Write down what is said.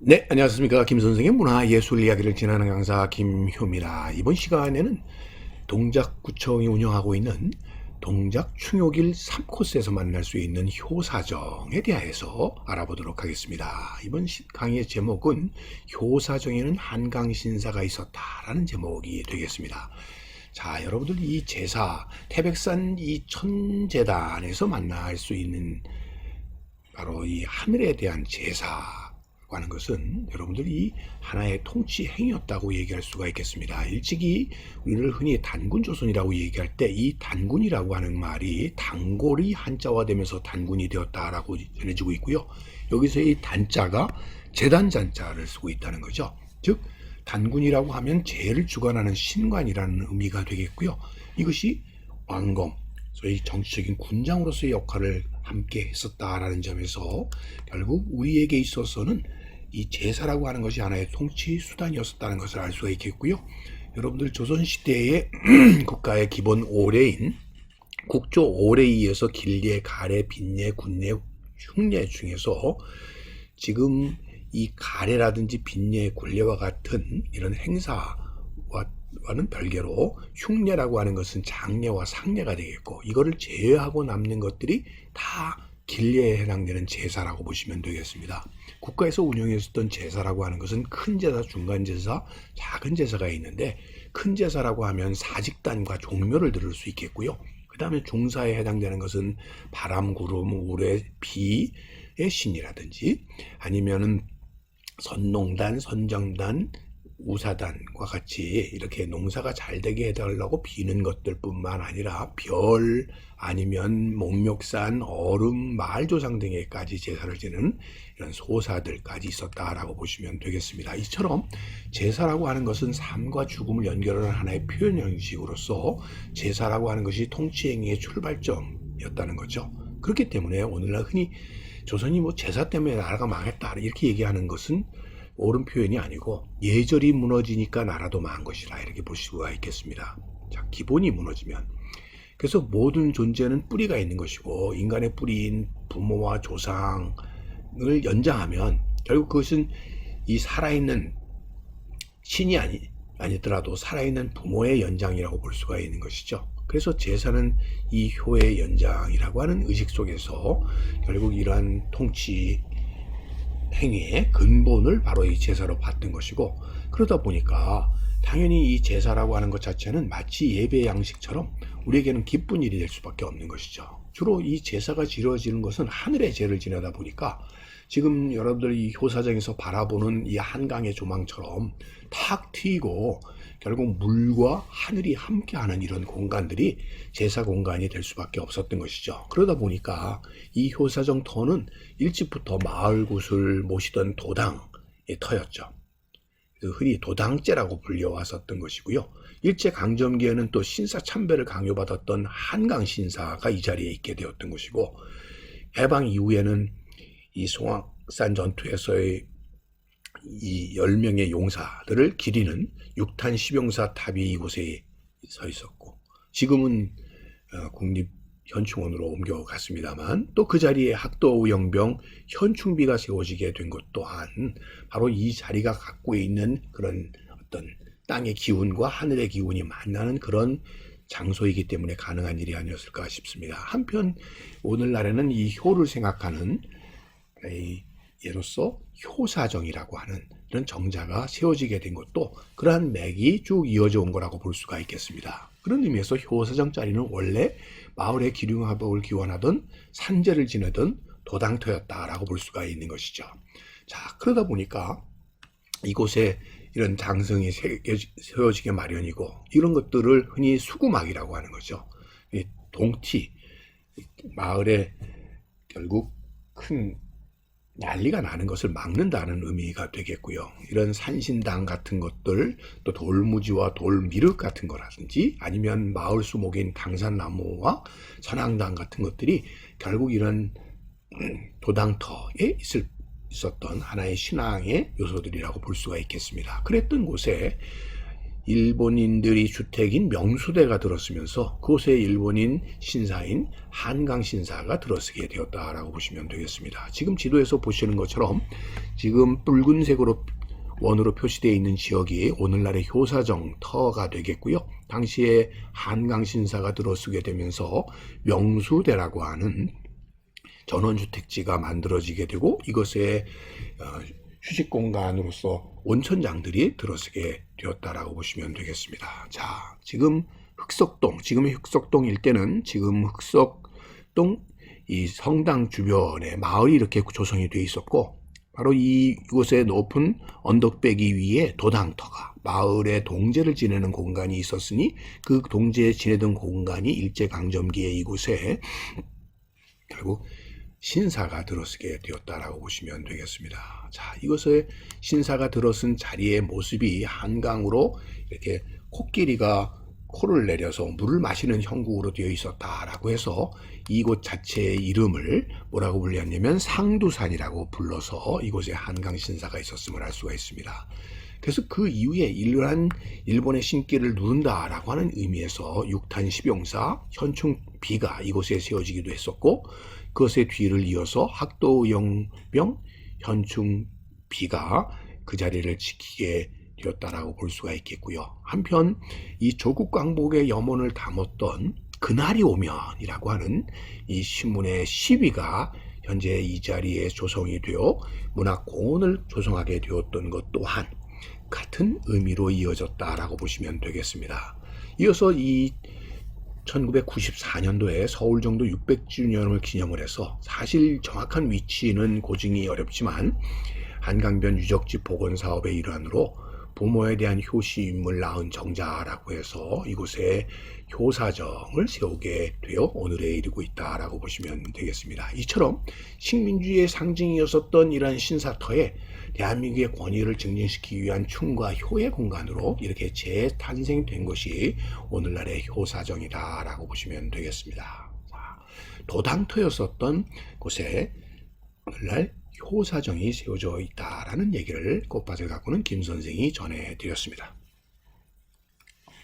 네, 안녕하십니까. 김선생의 문화예술 이야기를 진행하는 강사 김효입니다. 이번 시간에는 동작구청이 운영하고 있는 동작충욕일 3코스에서 만날 수 있는 효사정에 대해서 알아보도록 하겠습니다. 이번 강의의 제목은 효사정에는 한강신사가 있었다라는 제목이 되겠습니다. 자, 여러분들 이 제사, 태백산 이 천제단에서 만날 수 있는 바로 이 하늘에 대한 제사 하는 것은 여러분들이 하나의 통치 행위였다고 얘기할 수가 있겠습니다. 일찍이 우리를 흔히 단군조선이라고 얘기할 때 이 단군이라고 하는 말이 단골이 한자화되면서 단군이 되었다라고 전해지고 있고요. 여기서 이 단자가 제단잔자를 쓰고 있다는 거죠. 즉 단군이라고 하면 제를 주관하는 신관이라는 의미가 되겠고요. 이것이 왕검, 소위 정치적인 군장으로서의 역할을 함께 했었다라는 점에서 결국 우리에게 있어서는 이 제사라고 하는 것이 하나의 통치 수단이었었다는 것을 알 수가 있겠고요. 여러분들 조선시대의 국가의 기본 오례인 국조 오례에 의해서 길례, 가례, 빈례, 군례, 흉례 중에서 지금 이 가례라든지 빈례, 굴례와 같은 이런 행사와는 별개로 흉례라고 하는 것은 장례와 상례가 되겠고, 이거를 제외하고 남는 것들이 다 길례에 해당되는 제사라고 보시면 되겠습니다. 국가에서 운영했었던 제사라고 하는 것은 큰 제사, 중간 제사, 작은 제사가 있는데, 큰 제사라고 하면 사직단과 종묘를 들을 수 있겠고요. 그 다음에 중사에 해당되는 것은 바람, 구름, 우레, 비의 신이라든지 아니면은 선농단, 선정단, 우사단과 같이 이렇게 농사가 잘 되게 해달라고 비는 것들뿐만 아니라 별, 아니면 목멱산, 얼음, 마을조상 등에까지 제사를 지는 이런 소사들까지 있었다라고 보시면 되겠습니다. 이처럼 제사라고 하는 것은 삶과 죽음을 연결하는 하나의 표현 형식으로서 제사라고 하는 것이 통치행위의 출발점이었다는 거죠. 그렇기 때문에 오늘날 흔히 조선이 뭐 제사 때문에 나라가 망했다 이렇게 얘기하는 것은 옳은 표현이 아니고, 예절이 무너지니까 나라도 망한 것이라 이렇게 볼 수가 있겠습니다. 자, 기본이 무너지면, 그래서 모든 존재는 뿌리가 있는 것이고, 인간의 뿌리인 부모와 조상을 연장하면 결국 그것은 이 살아있는 신이 아니더라도 살아있는 부모의 연장이라고 볼 수가 있는 것이죠. 그래서 제사는 이 효의 연장이라고 하는 의식 속에서 결국 이러한 통치 행위의 근본을 바로 이 제사로 봤던 것이고, 그러다 보니까 당연히 이 제사라고 하는 것 자체는 마치 예배 양식처럼 우리에게는 기쁜 일이 될 수밖에 없는 것이죠. 주로 이 제사가 지어지는 것은 하늘의 제를 지내다 보니까 지금 여러분들이 효사정에서 바라보는 이 한강의 조망처럼 탁 트이고 결국 물과 하늘이 함께하는 이런 공간들이 제사 공간이 될 수밖에 없었던 것이죠. 그러다 보니까 이 효사정 터는 일찍부터 마을 굿을 모시던 도당의 터였죠. 흔히 도당제라고 불려왔었던 것이고요. 일제강점기에는 또 신사참배를 강요받았던 한강신사가 이 자리에 있게 되었던 것이고, 해방 이후에는 이 송악산 전투에서의 이 10명의 용사들을 기리는 육탄 십용사 탑이 이곳에 서 있었고, 지금은 국립현충원으로 옮겨갔습니다만, 또 그 자리에 학도 영병 현충비가 세워지게 된 것 또한 바로 이 자리가 갖고 있는 그런 어떤 땅의 기운과 하늘의 기운이 만나는 그런 장소이기 때문에 가능한 일이 아니었을까 싶습니다. 한편 오늘날에는 이 효를 생각하는 예로서 효사정이라고 하는 이런 정자가 세워지게 된 것도 그러한 맥이 쭉 이어져 온 거라고 볼 수가 있겠습니다. 그런 의미에서 효사정 자리는 원래 마을의 기륭합을 기원하던 산제를 지내던 도당터였다라고 볼 수가 있는 것이죠. 자, 그러다 보니까 이곳에 이런 장성이 세워지게 마련이고, 이런 것들을 흔히 수구막이라고 하는 거죠. 동티, 마을에 결국 큰 난리가 나는 것을 막는다는 의미가 되겠고요. 이런 산신당 같은 것들, 또 돌무지와 돌미륵 같은 거라든지 아니면 마을 수목인 당산나무와 선앙당 같은 것들이 결국 이런 도당터에 있었던 하나의 신앙의 요소들이라고 볼 수가 있겠습니다. 그랬던 곳에 일본인들이 주택인 명수대가 들었으면서 그곳에 일본인 신사인 한강 신사가 들어서게 되었다라고 보시면 되겠습니다. 지금 지도에서 보시는 것처럼 지금 붉은색으로 원으로 표시되어 있는 지역이 오늘날의 효사정 터가 되겠고요. 당시에 한강 신사가 들어서게 되면서 명수대라고 하는 전원주택지가 만들어지게 되고 이것에 휴식 공간으로서 온천장들이 들어서게 되었다라고 보시면 되겠습니다. 자, 지금 흑석동, 지금의 흑석동 일대는 지금 흑석동 이 성당 주변에 마을이 이렇게 조성이 되어 있었고 바로 이곳에 높은 언덕배기 위에 도당터가 마을의 동제를 지내는 공간이 있었으니 그 동제에 지내던 공간이 일제강점기에 이곳에 결국 신사가 들어서게 되었다라고 보시면 되겠습니다. 자, 이것에 신사가 들어선 자리의 모습이 한강으로 이렇게 코끼리가 코를 내려서 물을 마시는 형국으로 되어 있었다라고 해서 이곳 자체의 이름을 뭐라고 불렸냐면 상두산이라고 불러서 이곳에 한강 신사가 있었음을 알 수가 있습니다. 그래서 그 이후에 이러한 일본의 신기를 누른다라고 하는 의미에서 육탄 십용사 현충비가 이곳에 세워지기도 했었고 그것의 뒤를 이어서 학도영병 현충비가 그 자리를 지키게 되었다라고 볼 수가 있겠고요. 한편 이 조국광복의 염원을 담았던 그날이 오면이라고 하는 이 신문의 시비가 현재 이 자리에 조성이 되어 문학공원을 조성하게 되었던 것 또한 같은 의미로 이어졌다라고 보시면 되겠습니다. 이어서 이 1994년도에 서울정도 600주년을 기념을 해서 사실 정확한 위치는 고증이 어렵지만 한강변 유적지 복원 사업의 일환으로 부모에 대한 효시임을 낳은 정자라고 해서 이곳에 효사정을 세우게 되어 오늘에 이르고 있다라고 보시면 되겠습니다. 이처럼 식민주의의 상징이었었던 이러한 신사터에 대한민국의 권위를 증진시키기 위한 충과 효의 공간으로 이렇게 재탄생된 것이 오늘날의 효사정이다라고 보시면 되겠습니다. 도당터였었던 곳에 오늘날 효사정이 세워져 있다라는 얘기를 꽃밭을 가꾸는 김 선생이 전해드렸습니다.